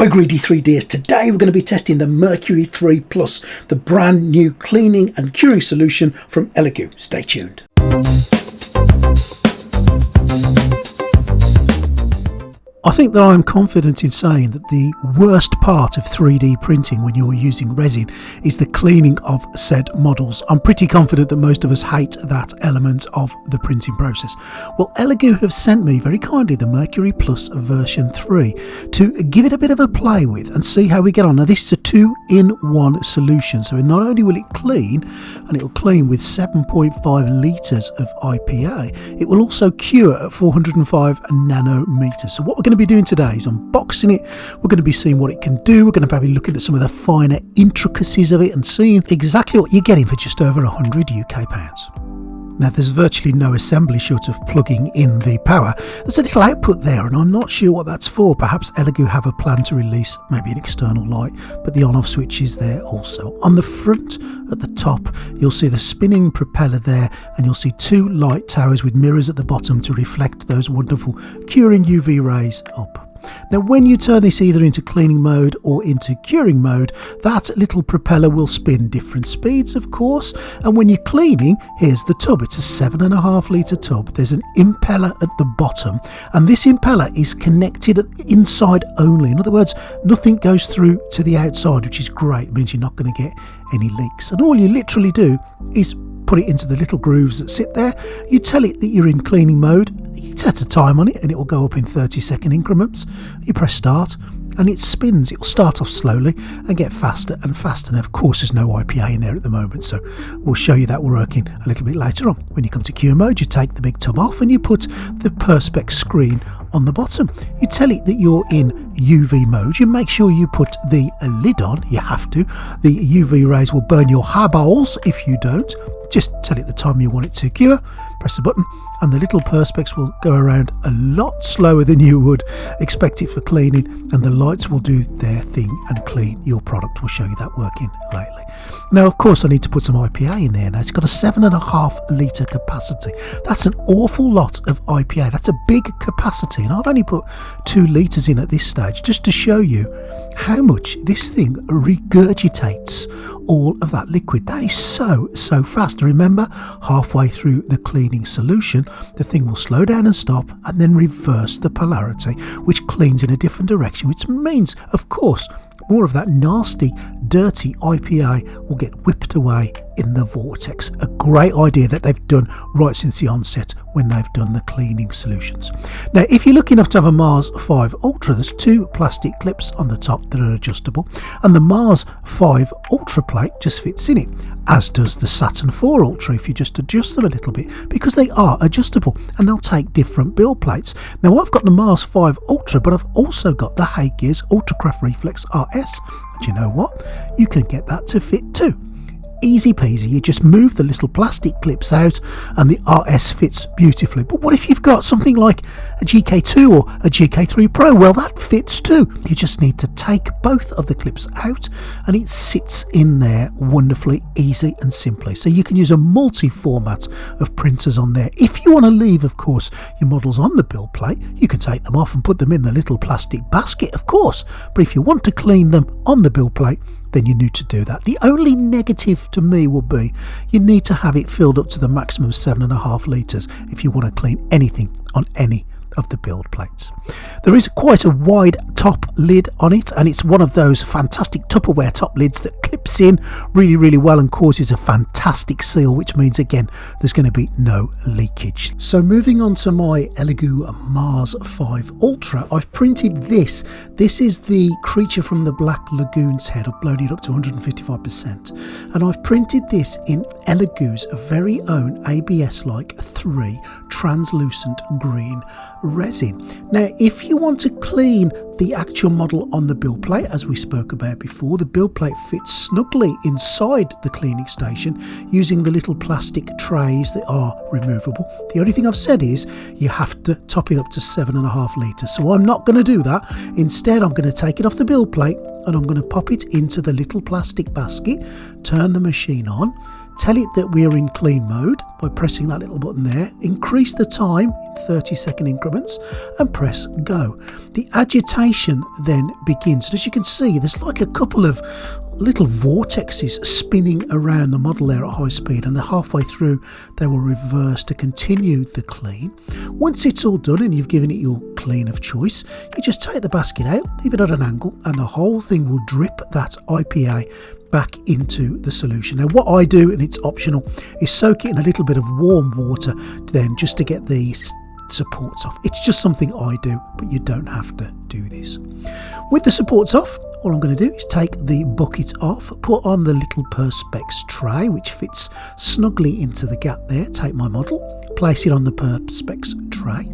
Hi greedy 3Ders, today we're going to be testing the Mercury 3 Plus, the brand new cleaning and curing solution from Elegoo. Stay tuned. I think that I'm confident in saying that the worst part of 3D printing when you're using resin is the cleaning of said models. I'm pretty confident that most of us hate that element of the printing process. Well, Elegoo have sent me very kindly the Mercury Plus version 3 to give it a bit of a play with and see how we get on. Now this is a 2-in-1 solution, so not only will it clean, and it will clean with 7.5 litres of IPA, it will also cure at 405 nanometers. So what we're going to be doing today is unboxing it. We're going to be seeing what it can do. We're going to be looking at some of the finer intricacies of it and seeing exactly what you're getting for just over 100 UK pounds. Now there's virtually no assembly short of plugging in the power. There's a little output there and I'm not sure what that's for. Perhaps Elegoo have a plan to release maybe an external light, but the on-off switch is there also. On the front at the top you'll see the spinning propeller there, and you'll see two light towers with mirrors at the bottom to reflect those wonderful curing UV rays up. Now when you turn this either into cleaning mode or into curing mode, that little propeller will spin different speeds of course, and when you're cleaning, here's the tub. It's a 7.5 litre tub. There's an impeller at the bottom, and this impeller is connected inside only. In other words, nothing goes through to the outside, which is great. It means you're not going to get any leaks, and all you literally do is put it into the little grooves that sit there. You tell it that you're in cleaning mode, you set a time on it and it will go up in 30-second increments. You press start and it spins. It will start off slowly and get faster and faster. And of course there's no IPA in there at the moment, so we'll show you that working a little bit later on. When you come to cure mode, you take the big tub off and you put the Perspex screen on the bottom. You tell it that you're in UV mode. You make sure you put the lid on. You have to. The UV rays will burn your eyeballs if you don't. Just tell it the time you want it to cure, press the button, and the little Perspex will go around a lot slower than you would expect it for cleaning, and the lights will do their thing and clean your product. We'll show you that working lately. Now of course I need to put some IPA in there. Now it's got a 7.5 litre capacity. That's an awful lot of IPA. That's a big capacity, and I've only put 2 litres in at this stage just to show you how much this thing regurgitates all of that liquid. That is so fast. Remember, halfway through the cleaning solution the thing will slow down and stop and then reverse the polarity, which cleans in a different direction, which means of course more of that nasty dirty IPA will get whipped away in the vortex. A great idea that they've done right since the onset when they've done the cleaning solutions. Now if you're lucky enough to have a Mars 5 Ultra, there's 2 plastic clips on the top that are adjustable, and the Mars 5 Ultra plate just fits in it, as does the Saturn 4 Ultra if you just adjust them a little bit, because they are adjustable and they'll take different build plates. Now I've got the Mars 5 Ultra, but I've also got the Hagears Ultracraft Reflex RS. Do you know what? You can get that to fit too. Easy peasy, you just move the little plastic clips out and the RS fits beautifully. But what if you've got something like a GK2 or a GK3 Pro? Well, that fits too. You just need to take both of the clips out and it sits in there wonderfully, easy and simply. So you can use a multi-format of printers on there. If you want to leave, of course, your models on the build plate, you can take them off and put them in the little plastic basket, of course. But if you want to clean them on the build plate, then you need to do that. The only negative to me would be you need to have it filled up to the maximum 7.5 litres if you want to clean anything on any of the build plates. There is quite a wide top lid on it, and it's one of those fantastic Tupperware top lids that clips in really well and causes a fantastic seal, which means again there's going to be no leakage. So moving on to my Elegoo Mars 5 Ultra, I've printed this. This is the creature from the Black Lagoon's head. I've blown it up to 155%, and I've printed this in Elegoo's very own ABS-like 3 translucent green resin. Now if you want to clean the actual model on the build plate, as we spoke about before, the build plate fits snugly inside the cleaning station using the little plastic trays that are removable. The only thing I've said is you have to top it up to 7.5 litres, so I'm not going to do that. Instead I'm going to take it off the build plate and I'm going to pop it into the little plastic basket, turn the machine on, tell it that we're in clean mode by pressing that little button there. Increase the time in 30-second increments and press go. The agitation then begins, and as you can see, there's like a couple of little vortexes spinning around the model there at high speed, and halfway through they will reverse to continue the clean. Once it's all done and you've given it your clean of choice, you just take the basket out, leave it at an angle, and the whole thing will drip that IPA back into the solution. Now what I do, and it's optional, is soak it in a little bit of warm water then, just to get the supports off. It's just something I do, but you don't have to do this. With the supports off, all I'm going to do is take the bucket off, put on the little Perspex tray which fits snugly into the gap there, take my model, place it on the Perspex tray.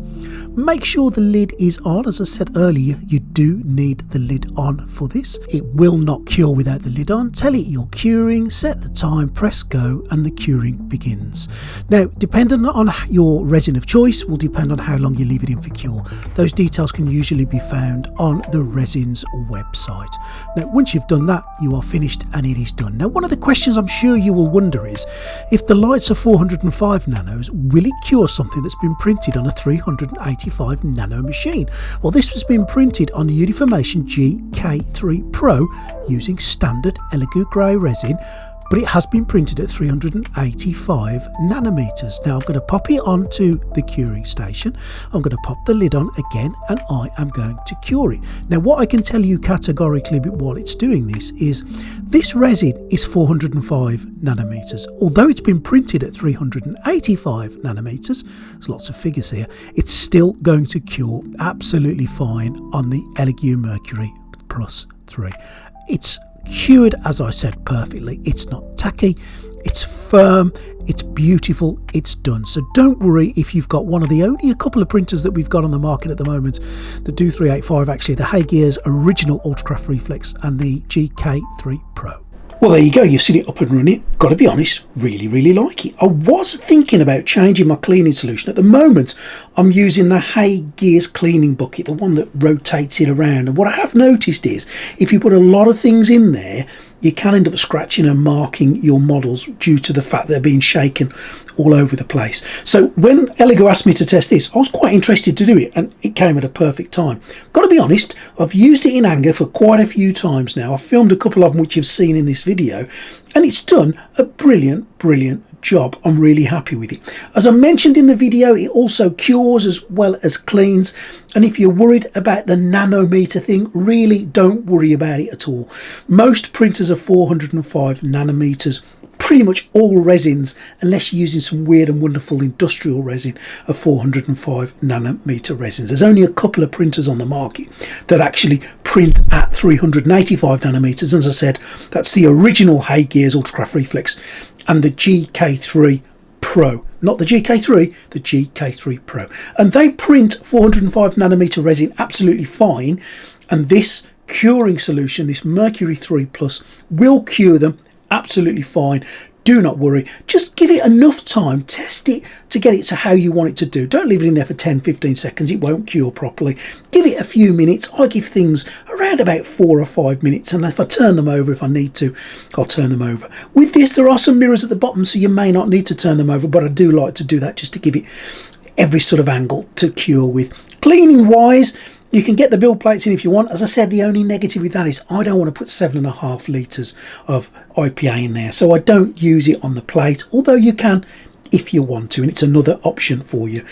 Make sure the lid is on. As I said earlier, you do need the lid on for this. It will not cure without the lid on. Tell it you're curing, set the time, press go, and the curing begins. Now, depending on your resin of choice will depend on how long you leave it in for cure. Those details can usually be found on the Resin's website. Now, once you've done that, you are finished and it is done. Now, one of the questions I'm sure you will wonder is, if the lights are 405 nanos, will it cure something that's been printed on a 385 nano machine? Well, this has been printed on the Uniformation GK3 Pro using standard Elegoo grey resin, but it has been printed at 385 nanometers. Now I'm going to pop it onto the curing station. I'm going to pop the lid on again, and I am going to cure it. Now what I can tell you categorically while it's doing this is, this resin is 405 nanometers. Although it's been printed at 385 nanometers, there's lots of figures here, it's still going to cure absolutely fine on the Elegoo Mercury Plus 3. It's cured, as I said, perfectly. It's not tacky, it's firm, it's beautiful, it's done. So don't worry if you've got one of the only a couple of printers that we've got on the market at the moment, the Do 385 actually, the Hagear's original Ultracraft Reflex and the GK3 Pro. Well, there you go, you've seen it up and running. Got to be honest, really like it. I was thinking about changing my cleaning solution. At the moment, I'm using the Hagear's cleaning bucket, the one that rotates it around. And what I have noticed is, if you put a lot of things in there, you can end up scratching and marking your models due to the fact they're being shaken all over the place. So when Elegoo asked me to test this, I was quite interested to do it, and it came at a perfect time. Got to be honest, I've used it in anger for quite a few times now. I've filmed a couple of them which you've seen in this video, and it's done a brilliant job. I'm really happy with it. As I mentioned in the video, it also cures as well as cleans, and if you're worried about the nanometer thing, really don't worry about it at all. Most printers are 405 nanometers. Pretty much all resins, unless you're using some weird and wonderful industrial resin, are 405 nanometer resins. There's only a couple of printers on the market that actually print at 385 nanometers. As I said, that's the original Hagear's Ultracraft Reflex and the GK3 Pro. Not the GK3, the GK3 Pro. And they print 405 nanometer resin absolutely fine. And this curing solution, this Mercury 3 Plus, will cure them absolutely fine. Do not worry, just give it enough time, test it to get it to how you want it to do. Don't leave it in there for 10-15 seconds, it won't cure properly. Give it a few minutes. I give things around about 4 or 5 minutes, and if I turn them over, if I need to, I'll turn them over. With this, there are some mirrors at the bottom, so you may not need to turn them over, but I do like to do that just to give it every sort of angle to cure with. Cleaning wise, you can get the build plates in if you want. As I said, the only negative with that is I don't want to put 7.5 litres of IPA in there, so I don't use it on the plate, although you can if you want to, and it's another option for you.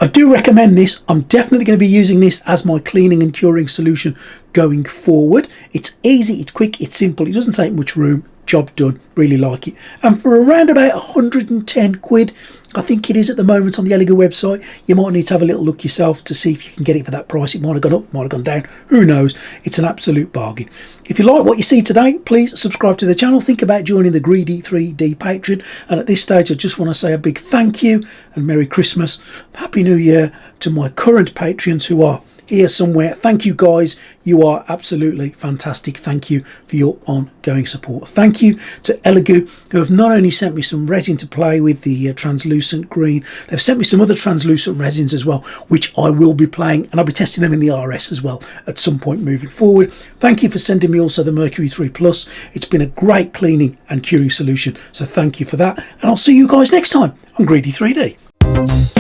I do recommend this. I'm definitely going to be using this as my cleaning and curing solution going forward. It's easy, it's quick, it's simple, it doesn't take much room. Job done, really like it. And for around about 110 quid, I think it is at the moment on the Elegoo website. You might need to have a little look yourself to see if you can get it for that price. It might have gone up, might have gone down, who knows. It's an absolute bargain. If you like what you see today, please subscribe to the channel. Think about joining the Greedy 3D Patreon. And at this stage, I just want to say a big thank you and Merry Christmas, Happy New Year to my current patrons who are here somewhere. Thank you guys, you are absolutely fantastic. Thank you for your ongoing support. Thank you to Elegoo, who have not only sent me some resin to play with, the translucent green, they've sent me some other translucent resins as well, which I will be playing, and I'll be testing them in the RS as well at some point moving forward. Thank you for sending me also the Mercury 3 Plus. It's been a great cleaning and curing solution, so thank you for that, and I'll see you guys next time on Greedy 3D.